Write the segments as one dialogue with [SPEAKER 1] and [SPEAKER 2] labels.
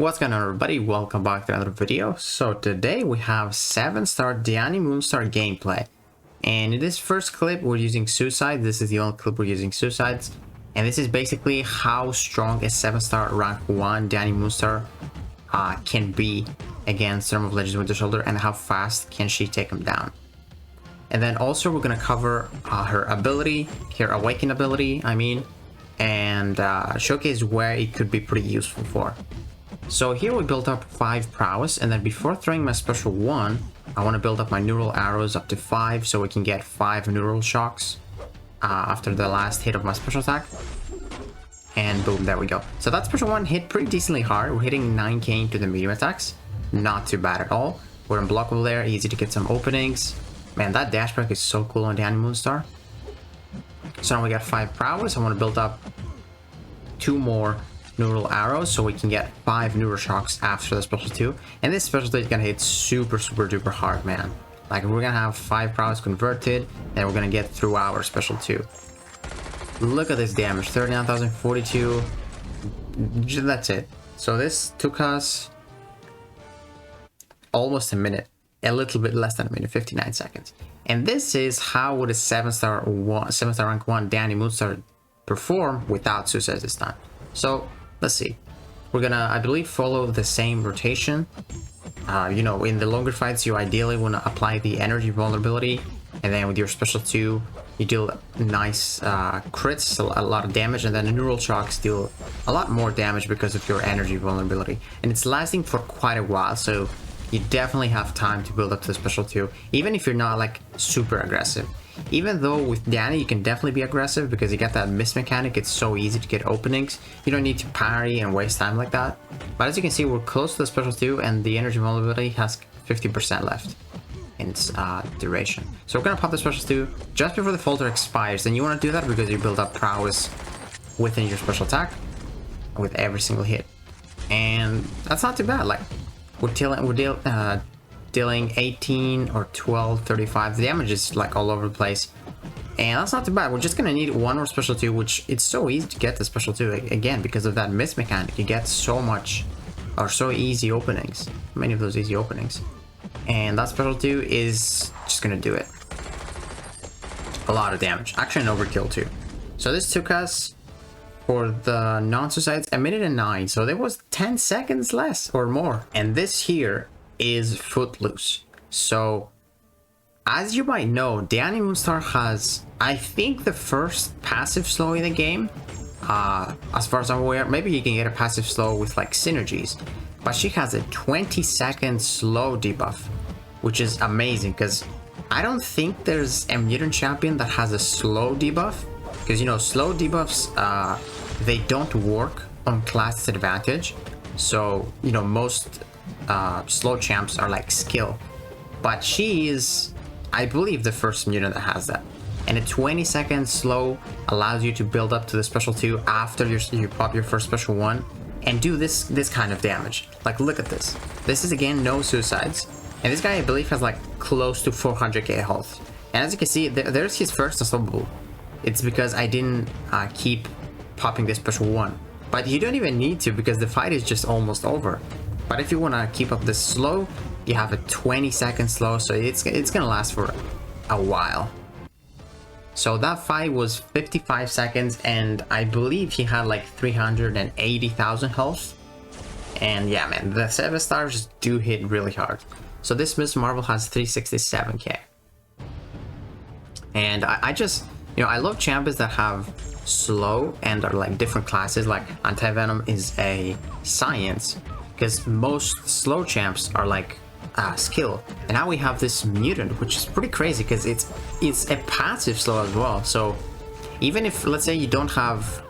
[SPEAKER 1] What's going on, everybody? Welcome back to another video. So today we have 7-star Dani Moonstar gameplay, and in this first clip we're using suicide. This is the only clip we're using suicides, and this is basically how strong a 7-star rank 1 Dani Moonstar can be against Storm of Legends Winter Shoulder, and how fast can she take him down. And then also we're going to cover her ability, her awaken ability and showcase where it could be pretty useful for. So here we built up 5 prowess, and then before throwing my special 1, I want to build up my neural arrows up to 5 so we can get 5 neural shocks after the last hit of my special attack. And boom, there we go. So that special 1 hit pretty decently hard. We're hitting 9k into the medium attacks. Not too bad at all. We're unblockable there, easy to get some openings. Man, that dash break is so cool on Dani Moonstar. So now we got 5 prowess. I want to build up 2 more neural arrows so we can get 5 neural shocks after the special 2, and this special 2 is gonna hit super duper hard, man. Like, we're gonna have 5 prowess converted and we're gonna get through our special 2. Look at this damage, 39,042. That's it. So this took us almost a minute, a little bit less than a minute, 59 seconds. And this is how would a 7-star rank 1 Dani Moonstar perform without suicide this time. So let's see. We're gonna, I believe, follow the same rotation. You know, in the longer fights, you ideally want to apply the energy vulnerability, and then with your special 2, you deal nice crits, a lot of damage, and then the neural shocks deal a lot more damage because of your energy vulnerability. And it's lasting for quite a while, so you definitely have time to build up to the special 2, even if you're not like super aggressive. Even though with Dani you can definitely be aggressive because you got that miss mechanic, it's so easy to get openings. You don't need to parry and waste time like that. But as you can see, we're close to the special 2 and the energy vulnerability has 50% left in its duration. So we're gonna pop the special 2 just before the filter expires, and you want to do that because you build up prowess within your special attack with every single hit. And that's not too bad. Like, we're dealing 18 or 12, 35. The damage is like all over the place, and that's not too bad. We're just gonna need 1 more special 2, which it's so easy to get the special 2 again because of that miss mechanic. You get so much, or so easy openings, many of those easy openings, and that special 2 is just gonna do it. A lot of damage, actually an overkill too. So this took us, for the non-suicides, a minute and 9, so there was 10 seconds less or more. And this here is Footloose. So as you might know, Dani Moonstar has, I think, the first passive slow in the game. As far as I'm aware, maybe you can get a passive slow with like synergies, but she has a 20-second slow debuff, which is amazing because I don't think there's a mutant champion that has a slow debuff, because, you know, slow debuffs, they don't work on class disadvantage. So, you know, most slow champs are like skill, but she is, I believe, the first mutant that has that. And a 20-second slow allows you to build up to the special 2 after you pop your first special 1 and do this kind of damage. Like, look at this. This is, again, no suicides, and this guy, I believe, has like close to 400k health. And as you can see, there's his first unstoppable. It's because I didn't keep popping this special 1, but you don't even need to because the fight is just almost over. But if you want to keep up this slow, you have a 20-second slow, so it's gonna last for a while. So that fight was 55 seconds, and I believe he had like 380,000 health. And yeah, man, the 7 stars do hit really hard. So this Miss Marvel has 367k. And I just, you know, I love champions that have slow and are like different classes. Like Anti-Venom is a science, because most slow champs are like skill, and now we have this mutant, which is pretty crazy because it's a passive slow as well. So even if, let's say, you don't have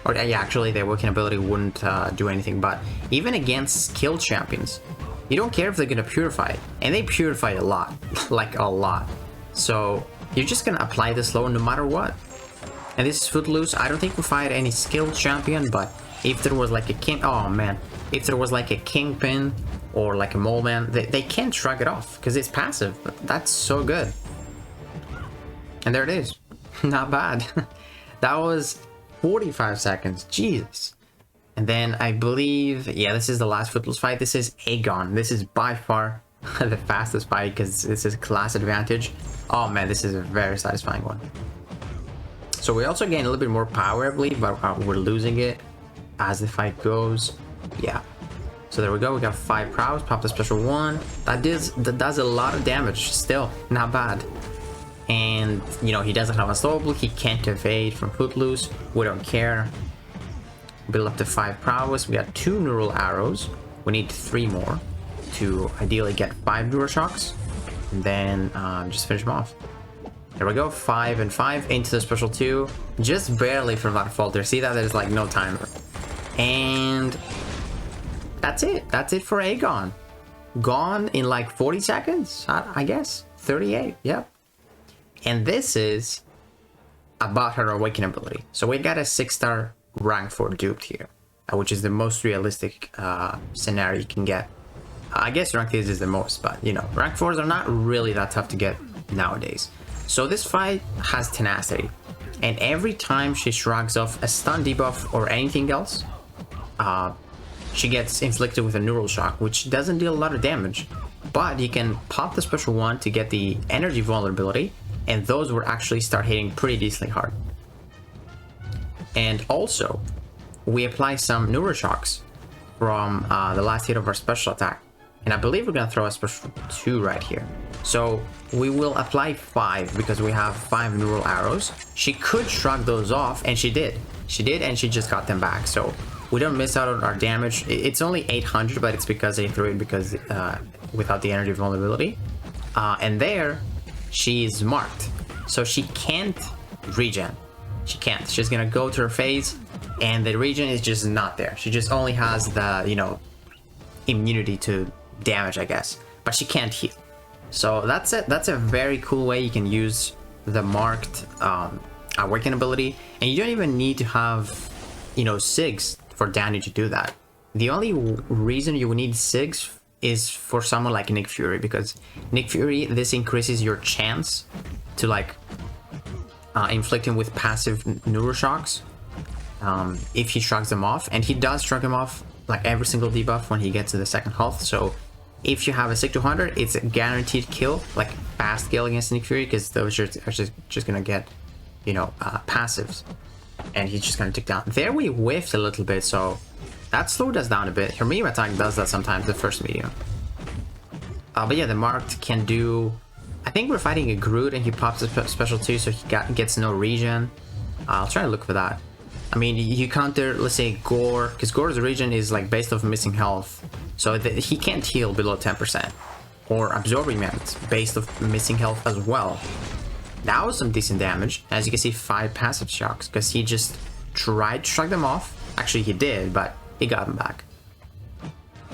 [SPEAKER 1] or yeah, actually the awaken ability wouldn't do anything, but even against skill champions, you don't care if they're gonna purify, and they purify a lot, like a lot. So you're just gonna apply the slow no matter what. And this is Footloose. I don't think we fight any skilled champion, but if there was like a king, oh man, if there was like a kingpin or like a mole man, they can't shrug it off because it's passive. That's so good. And there it is. Not bad. That was 45 seconds. Jesus. And then I believe, yeah, this is the last Footloose fight. This is Aegon. This is by far the fastest fight because this is class advantage. Oh man, this is a very satisfying one. So we also gain a little bit more power, I believe, but we're losing it as the fight goes. Yeah. So there we go. We got 5 prowess, pop the special 1. That does a lot of damage. Still, not bad. And, you know, he doesn't have unstoppable. He can't evade from Footloose. We don't care. Build up to 5 prowess. We got 2 neural arrows. We need 3 more to ideally get 5 neural shocks. And then just finish them off. There we go. 5 and 5 into the special 2. Just barely from that falter. See that? There's like no timer. And that's it. That's it for Aegon. Gone in like 40 seconds, I guess. 38. Yep. And this is about her awakening ability. So we got a 6-star rank 4 duped here, which is the most realistic scenario you can get. I guess rank 3 is the most, but you know, rank 4s are not really that tough to get nowadays. So this fight has tenacity, and every time she shrugs off a stun debuff or anything else, she gets inflicted with a neural shock, which doesn't deal a lot of damage, but you can pop the special 1 to get the energy vulnerability, and those will actually start hitting pretty decently hard. And also, we apply some neural shocks from the last hit of our special attack, and I believe we're gonna throw a special 2 right here. So we will apply 5 because we have 5 neural arrows. She could shrug those off, and she did. She did, and she just got them back. So we don't miss out on our damage. It's only 800, but it's because I threw it because without the energy vulnerability. And there, she's marked. So she can't regen. She can't. She's gonna go to her phase, and the regen is just not there. She just only has the, you know, immunity to damage, I guess. But she can't heal. So that's it. That's a very cool way you can use the marked awaken ability, and you don't even need to have, you know, SIGs for Dani to do that. The only reason you would need SIGs is for someone like Nick Fury, because Nick Fury, this increases your chance to like inflict him with passive neuroshocks if he shrugs them off, and he does shrug them off like every single debuff when he gets to the second health. So if you have a SIG 200, it's a guaranteed kill, like fast kill against Nick Fury, because those are just gonna get, you know, passives, and he's just gonna tick down. There we whiffed a little bit, so that slowed us down a bit. Her medium attack does that sometimes, the first medium. But yeah, the marked can do, I think we're fighting a Groot and he pops a special 2, so he gets no regen. I'll try to look for that. I mean, you counter, let's say, Gore, because Gore's regen is like based off missing health, so he can't heal below 10%. Or Absorbing Mant, based off missing health as well. That was some decent damage. As you can see, 5 passive shocks, because he just tried to shrug them off. Actually, he did, but he got them back.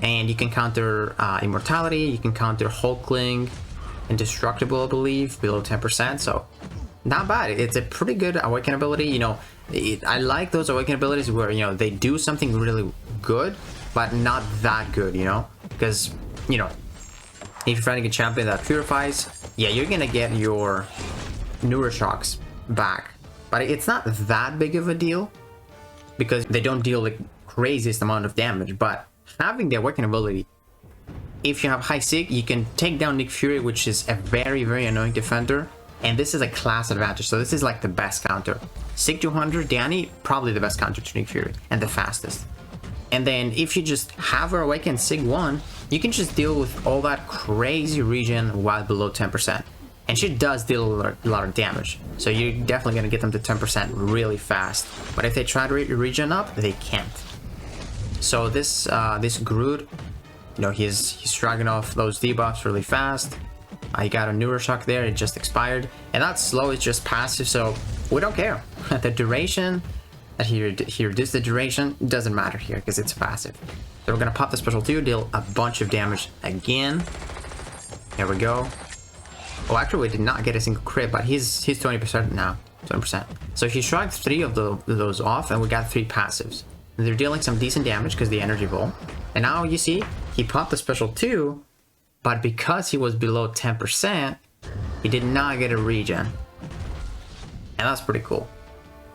[SPEAKER 1] And you can counter Immortality, you can counter Hulkling, Indestructible, I believe, below 10%, so not bad. It's a pretty good awaken ability. You know, I like those awaken abilities where, you know, they do something really good, but not that good, you know? Because, you know, if you're fighting a champion that purifies, yeah, you're gonna get your neuroshocks back, but it's not that big of a deal because they don't deal the craziest amount of damage. But having the awaken ability, if you have high SIG, you can take down Nick Fury, which is a very, very annoying defender, and this is a class advantage. So this is like the best counter. SIG 200, Dani, probably the best counter to Nick Fury and the fastest. And then if you just have her awaken SIG 1, you can just deal with all that crazy regen while below 10%. And she does deal a lot of damage, so you're definitely gonna get them to 10% really fast. But if they try to regen up, they can't. So this Groot, you know, he's shrugging off those debuffs really fast. I got a neuroshock there, it just expired, and that slow is just passive, so we don't care. The duration that he reduced the duration doesn't matter here because it's passive. So we're gonna pop the special 2, deal a bunch of damage again. There we go. Oh, actually, we did not get a single crit, but he's 20% now, 20%. So he shrugged 3 of those off, and we got 3 passives. And they're dealing some decent damage because the energy ball. And now you see he popped the special 2, but because he was below 10%, he did not get a regen. And that's pretty cool.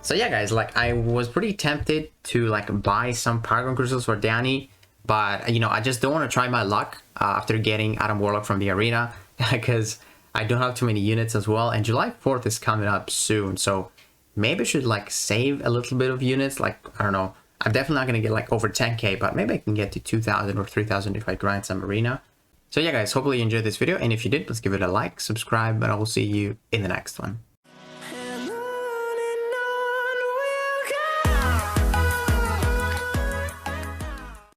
[SPEAKER 1] So yeah, guys, like I was pretty tempted to like buy some Paragon crystals for Dani, but you know, I just don't want to try my luck after getting Adam Warlock from the arena because I don't have too many units as well, and July 4th is coming up soon, so maybe I should like save a little bit of units. Like, I don't know, I'm definitely not gonna get like over 10k, but maybe I can get to 2,000 or 3,000 if I grind some arena. So yeah, guys, hopefully you enjoyed this video, and if you did, please give it a like, subscribe, and I will see you in the next one.